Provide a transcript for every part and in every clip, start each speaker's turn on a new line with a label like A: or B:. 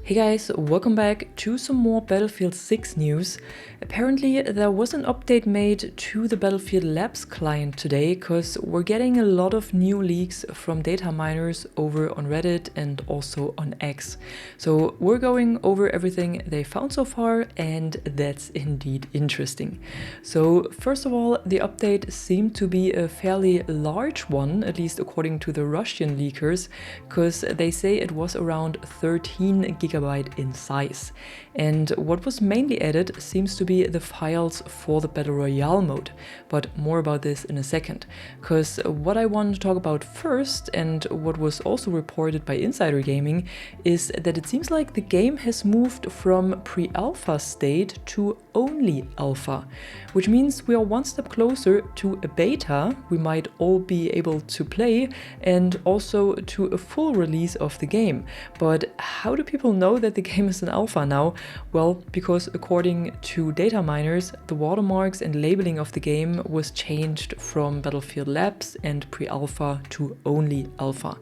A: Hey guys, welcome back to some more Battlefield 6 news. Apparently there was an update made to the Battlefield Labs client today because we're getting a lot of new leaks from data miners over on Reddit and also on X. So we're going over everything they found so far, and that's indeed interesting. So first of all, the update seemed to be a fairly large one, at least according to the Russian leakers, because they say it was around 13 gigabytes in size. And what was mainly added seems to be the files for the Battle Royale mode, but more about this in a second. Because what I want to talk about first, and what was also reported by Insider Gaming, is that it seems like the game has moved from pre-alpha state to only alpha, which means we are one step closer to a beta we might all be able to play, and also to a full release of the game. But how do people know that the game is an alpha now? Well, because according to data miners, the watermarks and labeling of the game was changed from Battlefield Labs and pre-alpha to only alpha.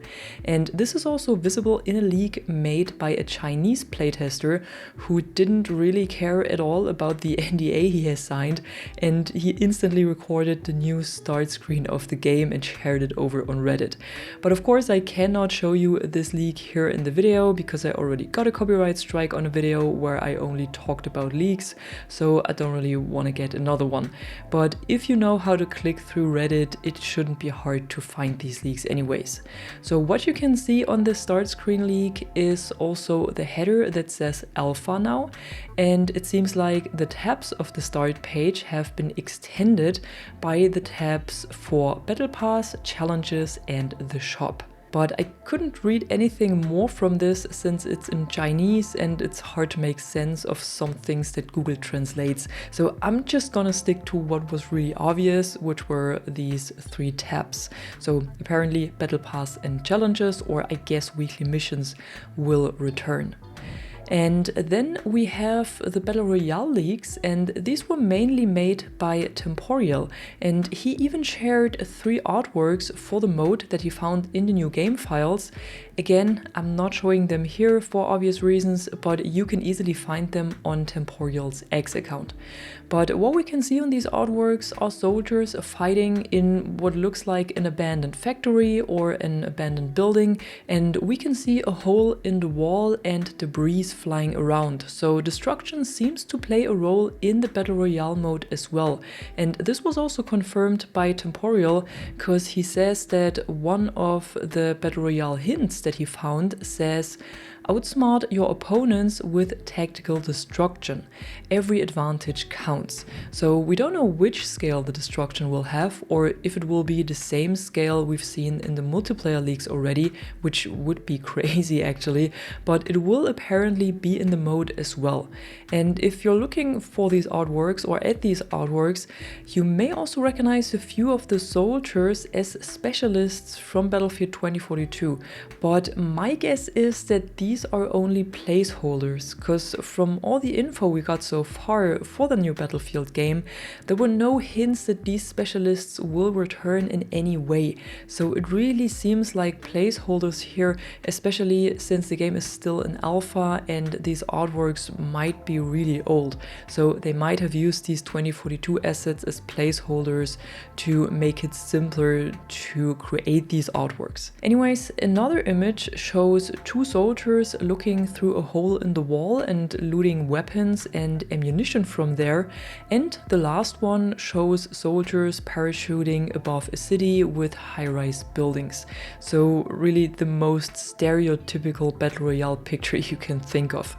A: And this is also visible in a leak made by a Chinese playtester who didn't really care at all about the NDA he has signed, and he instantly recorded the new start screen of the game and shared it over on Reddit. But of course I cannot show you this leak here in the video because I already got a copyright strike on a video where I only talked about leaks, so I don't really want to get another one. But if you know how to click through Reddit, it shouldn't be hard to find these leaks anyways. So what you can see on the start screen leak is also the header that says alpha now, and it seems like the tabs of the start page have been extended by the tabs for Battle Pass, challenges and the shop. But I couldn't read anything more from this since it's in Chinese and it's hard to make sense of some things that Google translates. So I'm just gonna stick to what was really obvious, which were these three tabs. So apparently Battle Pass and challenges, or I guess weekly missions, will return. And then we have the Battle Royale leaks, and these were mainly made by Temporal, and he even shared 3 artworks for the mode that he found in the new game files. Again, I'm not showing them here for obvious reasons, but you can easily find them on Temporal's X account. But what we can see on these artworks are soldiers fighting in what looks like an abandoned factory or an abandoned building, and we can see a hole in the wall and debris flying around. So destruction seems to play a role in the Battle Royale mode as well. And this was also confirmed by Temporal, because he says that one of the Battle Royale hints that he found says, outsmart your opponents with tactical destruction. Every advantage counts. So we don't know which scale the destruction will have, or if it will be the same scale we've seen in the multiplayer leaks already, which would be crazy actually, but it will apparently be in the mode as well. And if you're looking for these artworks or at these artworks, you may also recognize a few of the soldiers as specialists from Battlefield 2042. But my guess is that these are only placeholders, because from all the info we got so far for the new Battlefield game, there were no hints that these specialists will return in any way. So it really seems like placeholders here, especially since the game is still in alpha and these artworks might be really old. So they might have used these 2042 assets as placeholders to make it simpler to create these artworks. Anyways, another image shows 2 soldiers looking through a hole in the wall and looting weapons and ammunition from there, and the last one shows soldiers parachuting above a city with high-rise buildings. So really the most stereotypical Battle Royale picture you can think of.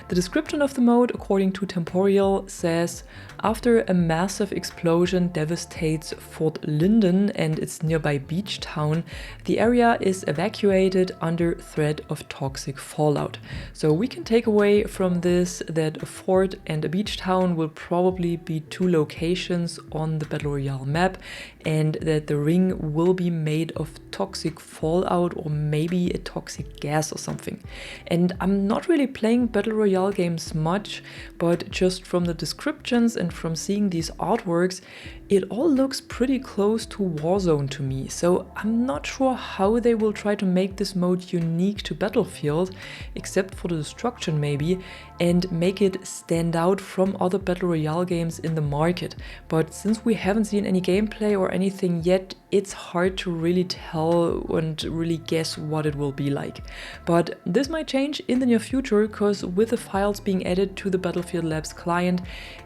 A: The description of the mode, according to Temporal, says, after a massive explosion devastates Fort Linden and its nearby beach town, the area is evacuated under threat of toxic fallout. So we can take away from this that a fort and a beach town will probably be 2 locations on the Battle Royale map, and that the ring will be made of toxic fallout or maybe a toxic gas or something. And I'm not really playing Battle Royale games much, but just from the descriptions and from seeing these artworks, it all looks pretty close to Warzone to me, so I'm not sure how they will try to make this mode unique to Battlefield, except for the destruction maybe, and make it stand out from other Battle Royale games in the market. But since we haven't seen any gameplay or anything yet, it's hard to really tell and really guess what it will be like. But this might change in the near future, because with the files being added to the Battlefield Labs client,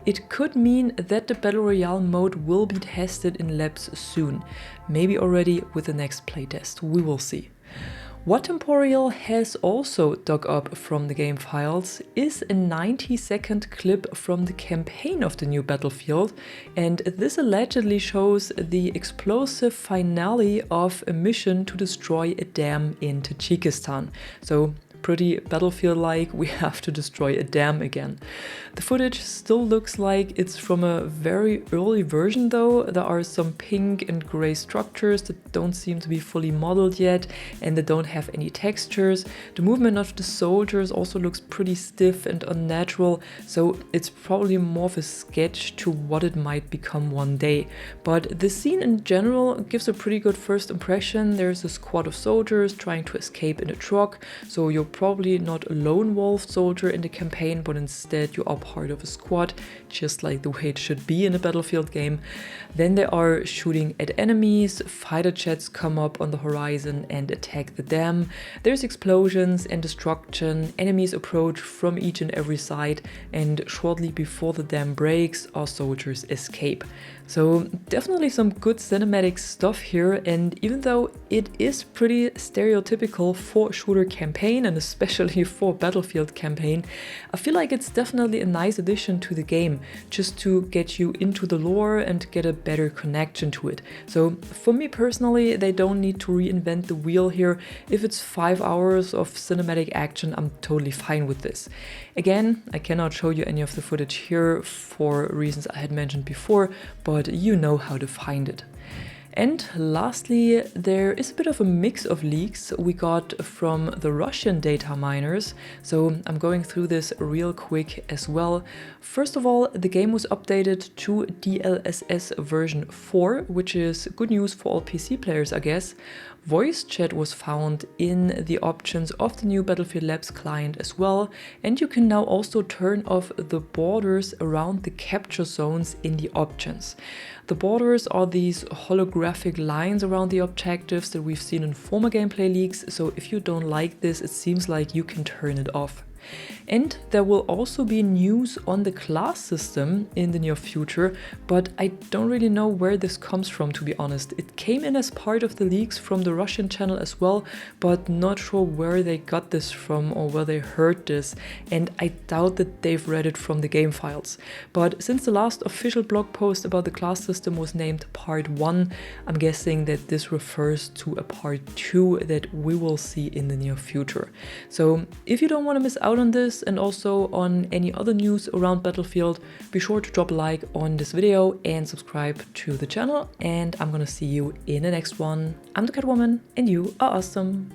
A: it could mean that the Battle Royale mode will be tested in labs soon, maybe already with the next playtest, we will see. What Temporeal has also dug up from the game files is a 90-second clip from the campaign of the new Battlefield, and this allegedly shows the explosive finale of a mission to destroy a dam in Tajikistan. So pretty Battlefield-like, we have to destroy a dam again. The footage still looks like it's from a very early version though. There are some pink and gray structures that don't seem to be fully modeled yet, and they don't have any textures. The movement of the soldiers also looks pretty stiff and unnatural, so it's probably more of a sketch to what it might become one day. But the scene in general gives a pretty good first impression. There's a squad of soldiers trying to escape in a truck, so you're probably not a lone wolf soldier in the campaign, but instead you are part of a squad, just like the way it should be in a Battlefield game. Then they are shooting at enemies, fighter jets come up on the horizon and attack the dam. There's explosions and destruction, enemies approach from each and every side, and shortly before the dam breaks, our soldiers escape. So definitely some good cinematic stuff here, and even though it is pretty stereotypical for a shooter campaign and especially for Battlefield campaign, I feel like it's definitely a nice addition to the game, just to get you into the lore and get a better connection to it. So for me personally, they don't need to reinvent the wheel here. If it's 5 hours of cinematic action, I'm totally fine with this. Again, I cannot show you any of the footage here for reasons I had mentioned before, but you know how to find it. And lastly, there is a bit of a mix of leaks we got from the Russian data miners, so I'm going through this real quick as well. First of all, the game was updated to DLSS version 4, which is good news for all PC players, I guess. Voice chat was found in the options of the new Battlefield Labs client as well, and you can now also turn off the borders around the capture zones in the options. The borders are these holographic lines around the objectives that we've seen in former gameplay leaks, so if you don't like this, it seems like you can turn it off. And there will also be news on the class system in the near future, but I don't really know where this comes from, to be honest. It came in as part of the leaks from the Russian channel as well, but not sure where they got this from or where they heard this, and I doubt that they've read it from the game files. But since the last official blog post about the class system was named Part 1, I'm guessing that this refers to a Part 2 that we will see in the near future. So if you don't want to miss out on this and also on any other news around Battlefield, be sure to drop a like on this video and subscribe to the channel, and I'm gonna see you in the next one. I'm the Catwoman and you are awesome.